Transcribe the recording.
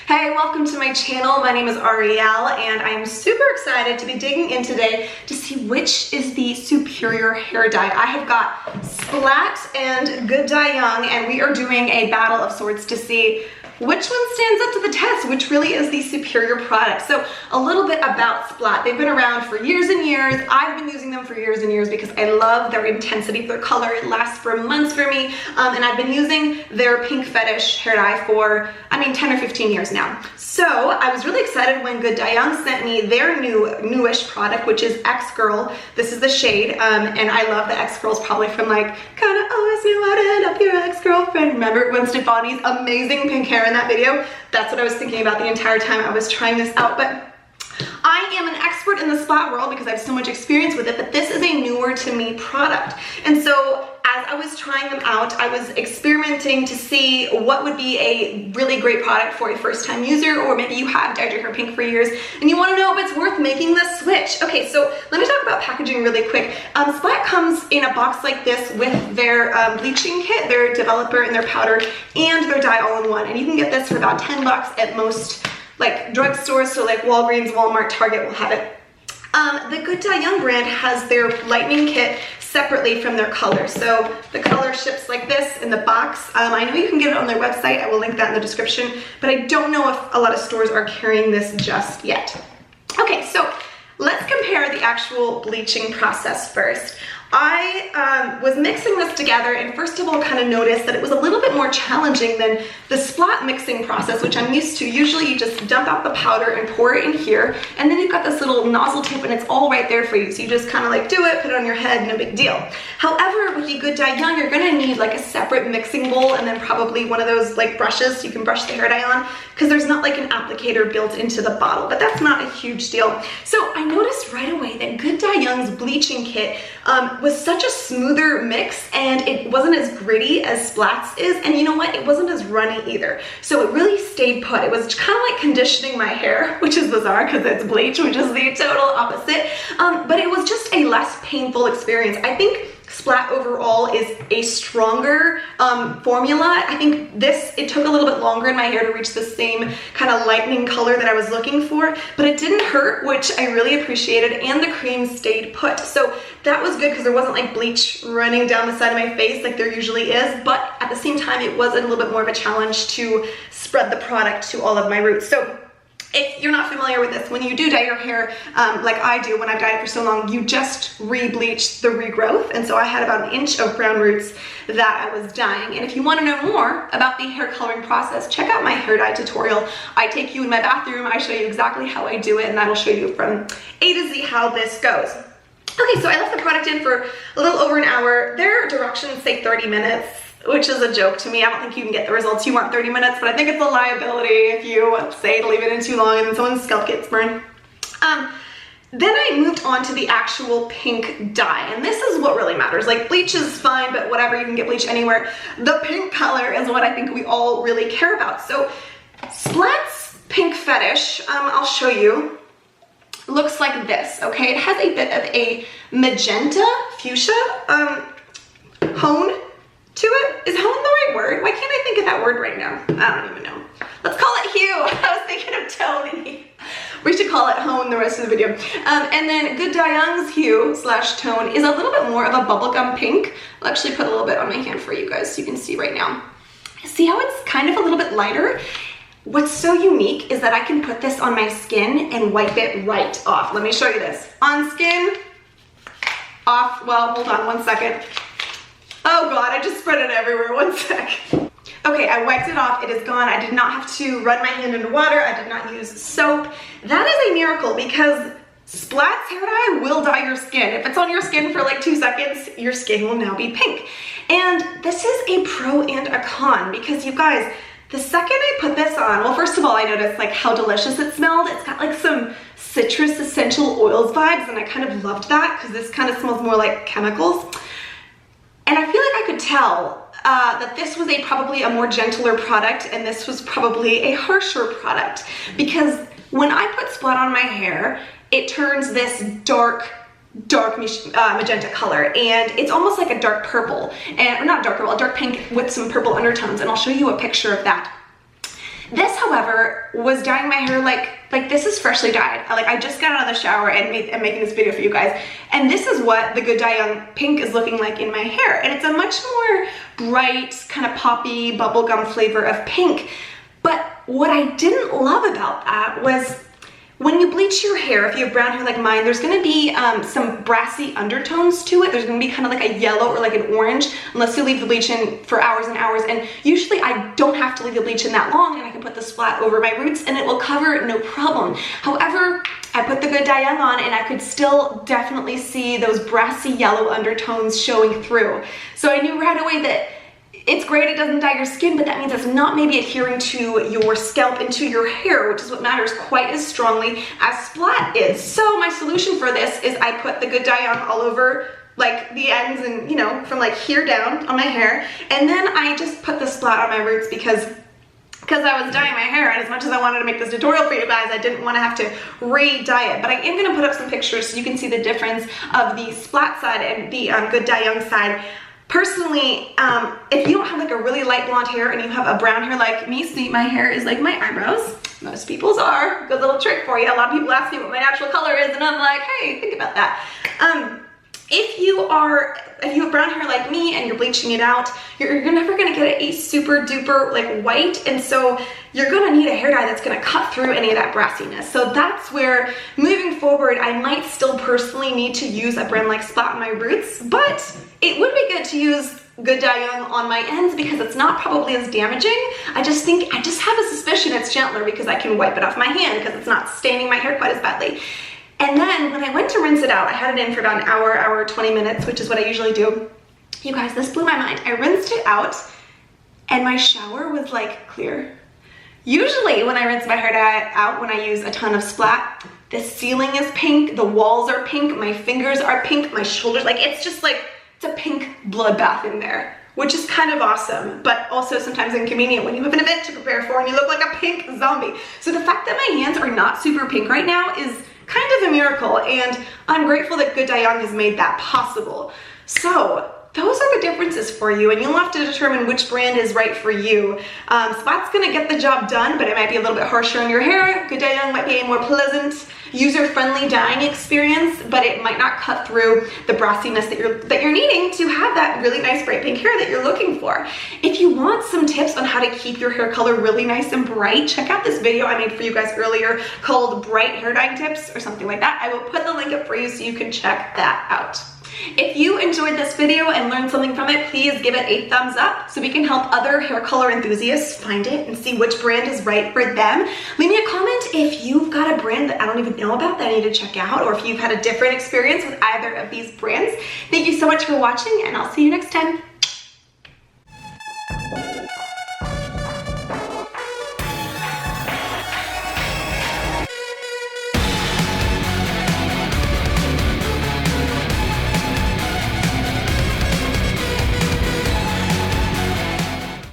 Hey, welcome to my channel. My name is Ariel and I am super excited to be digging in today to see which is the superior hair dye. I have got Splat and Good Dye Young and we are doing a battle of sorts to see which one stands up to the test, which really is the superior product. So a little bit about Splat. They've been around for years and years. I've been using them for years and years because I love their intensity, their color. It lasts for months for me. And I've been using their pink fetish hair dye for, 10 or 15 years now. So I was really excited when Good Dye Young sent me their newish product, which is X Girl. This is the shade, and I love the X Girls probably from like, kinda always knew how to end up your ex-girlfriend. Remember Gwen Stefani's amazing pink hair in that video? That's what I was thinking about the entire time I was trying this out. But I am an expert in the Splat world because I have so much experience with it, but this is a newer to me product. And so as I was trying them out, I was experimenting to see what would be a really great product for a first-time user, or maybe you have dyed your hair pink for years and you want to know if it's worth making the switch. Okay, so let me talk about packaging really quick. Splat comes in a box like this with their bleaching kit, their developer and their powder, and their dye all in one. And you can get this for about 10 bucks at most like drugstores, so like Walgreens, Walmart, Target will have it. The Good Dye Young brand has their lightning kit separately from their color. So the color ships like this in the box. I know you can get it on their website. I will link that in the description, but I don't know if a lot of stores are carrying this just yet. Okay, so let's compare the actual bleaching process first. I was mixing this together and first of all kind of noticed that it was a little bit more challenging than the Splat mixing process, which I'm used to. Usually you just dump out the powder and pour it in here, and then you've got this little nozzle tip and it's all right there for you. So you just kind of like do it, put it on your head, no big deal. However, with the Good Dye Young, you're gonna need like a separate mixing bowl and then probably one of those like brushes so you can brush the hair dye on, because there's not like an applicator built into the bottle, but that's not a huge deal. So I noticed right away that Good Dye Young's bleaching kit was such a smoother mix and it wasn't as gritty as Splat's is, and you know what, it wasn't as runny either. So it really stayed put. It was kind of like conditioning my hair, which is bizarre because it's bleach, which is the total opposite, but it was just a less painful experience. I think Splat overall is a stronger formula. I think it took a little bit longer in my hair to reach the same kind of lightning color that I was looking for, but it didn't hurt, which I really appreciated, and the cream stayed put. So that was good because there wasn't like bleach running down the side of my face like there usually is, but at the same time it was a little bit more of a challenge to spread the product to all of my roots. So if you're not familiar with this, when you do dye your hair, like I do when I've dyed it for so long, you just re-bleach the regrowth. And so I had about an inch of brown roots that I was dyeing. And if you want to know more about the hair coloring process, check out my hair dye tutorial. I take you in my bathroom, I show you exactly how I do it, and that'll show you from A to Z how this goes. Okay, so I left the product in for a little over an hour. Their directions say 30 minutes. Which is a joke to me. I don't think you can get the results you want 30 minutes, but I think it's a liability if you say to leave it in too long and then someone's scalp gets burned. Then I moved on to the actual pink dye, and this is what really matters. Like bleach is fine, but whatever, you can get bleach anywhere. The pink color is what I think we all really care about. So Splat's pink fetish, I'll show you, looks like this, okay? It has a bit of a magenta, fuchsia, hone to it. Is hone the right word? Why can't I think of that word right now? I don't even know. Let's call it hue. I was thinking of tone and hue. We should call it hone the rest of the video. And then Good Dye Young's hue / tone is a little bit more of a bubblegum pink. I'll actually put a little bit on my hand for you guys so you can see right now. See how it's kind of a little bit lighter? What's so unique is that I can put this on my skin and wipe it right off. Let me show you this. On skin, off. Well, hold on one second. Oh God, I just spread it everywhere, one sec. Okay, I wiped it off, it is gone. I did not have to run my hand into water, I did not use soap. That is a miracle because Splat's hair dye will dye your skin. If it's on your skin for like 2 seconds, your skin will now be pink. And this is a pro and a con because you guys, the second I put this on, well, first of all, I noticed like how delicious it smelled. It's got like some citrus essential oils vibes, and I kind of loved that because this kind of smells more like chemicals. And I feel like I could tell that this was probably a more gentler product and this was probably a harsher product, because when I put Splat on my hair, it turns this dark magenta color, and it's almost like a dark purple, and not dark purple, a dark pink with some purple undertones, and I'll show you a picture of that. This, however, was dyeing my hair like this is freshly dyed. I just got out of the shower and I'm making this video for you guys. And this is what the Good Dye Young pink is looking like in my hair. And it's a much more bright, kind of poppy, bubblegum flavor of pink. But what I didn't love about that was when you bleach your hair, if you have brown hair like mine, there's gonna be some brassy undertones to it. There's gonna be kind of like a yellow or like an orange, unless you leave the bleach in for hours and hours. And usually I don't have to leave the bleach in that long, and I can put the Splat over my roots and it will cover no problem. However, I put the Good Dye Young on and I could still definitely see those brassy yellow undertones showing through. So I knew right away that it's great, it doesn't dye your skin, but that means it's not maybe adhering to your scalp and to your hair, which is what matters quite as strongly as Splat is. So my solution for this is I put the Good Dye Young all over like the ends and, you know, from like here down on my hair. And then I just put the Splat on my roots because I was dyeing my hair, and as much as I wanted to make this tutorial for you guys, I didn't want to have to re-dye it. But I am going to put up some pictures so you can see the difference of the Splat side and the Good Dye Young side. Personally, if you don't have like a really light blonde hair and you have a brown hair like me, see, my hair is like my eyebrows. Most people's are. Good little trick for you. A lot of people ask me what my natural color is, and I'm like, hey, think about that. If you have brown hair like me and you're bleaching it out, you're never gonna get a super duper like white, and so you're gonna need a hair dye that's gonna cut through any of that brassiness. So that's where, moving forward, I might still personally need to use a brand like Splat on my roots, but it would be good to use Good Dye Young on my ends because it's not probably as damaging. I just have a suspicion it's gentler because I can wipe it off my hand because it's not staining my hair quite as badly. And then when I went to rinse it out, I had it in for about an hour, 20 minutes, which is what I usually do. You guys, this blew my mind. I rinsed it out and my shower was like clear. Usually when I rinse my hair dye out, when I use a ton of Splat, the ceiling is pink, the walls are pink, my fingers are pink, my shoulders, like it's just like, it's a pink bloodbath in there, which is kind of awesome, but also sometimes inconvenient when you have an event to prepare for and you look like a pink zombie. So the fact that my hands are not super pink right now is kind of a miracle, and I'm grateful that Good Dye Young has made that possible. So those are the differences for you, and you'll have to determine which brand is right for you. Splat's gonna get the job done, but it might be a little bit harsher on your hair. Good Dye Young might be a more pleasant, user-friendly dyeing experience, but it might not cut through the brassiness that you're needing to have that really nice bright pink hair that you're looking for. If you want some tips on how to keep your hair color really nice and bright, check out this video I made for you guys earlier called Bright Hair Dyeing Tips or something like that. I will put the link up for you so you can check that out. If you enjoyed this video and learned something from it, please give it a thumbs up so we can help other hair color enthusiasts find it and see which brand is right for them. Leave me a comment if you've got a brand that I don't even know about that I need to check out, or if you've had a different experience with either of these brands. Thank you so much for watching, and I'll see you next time.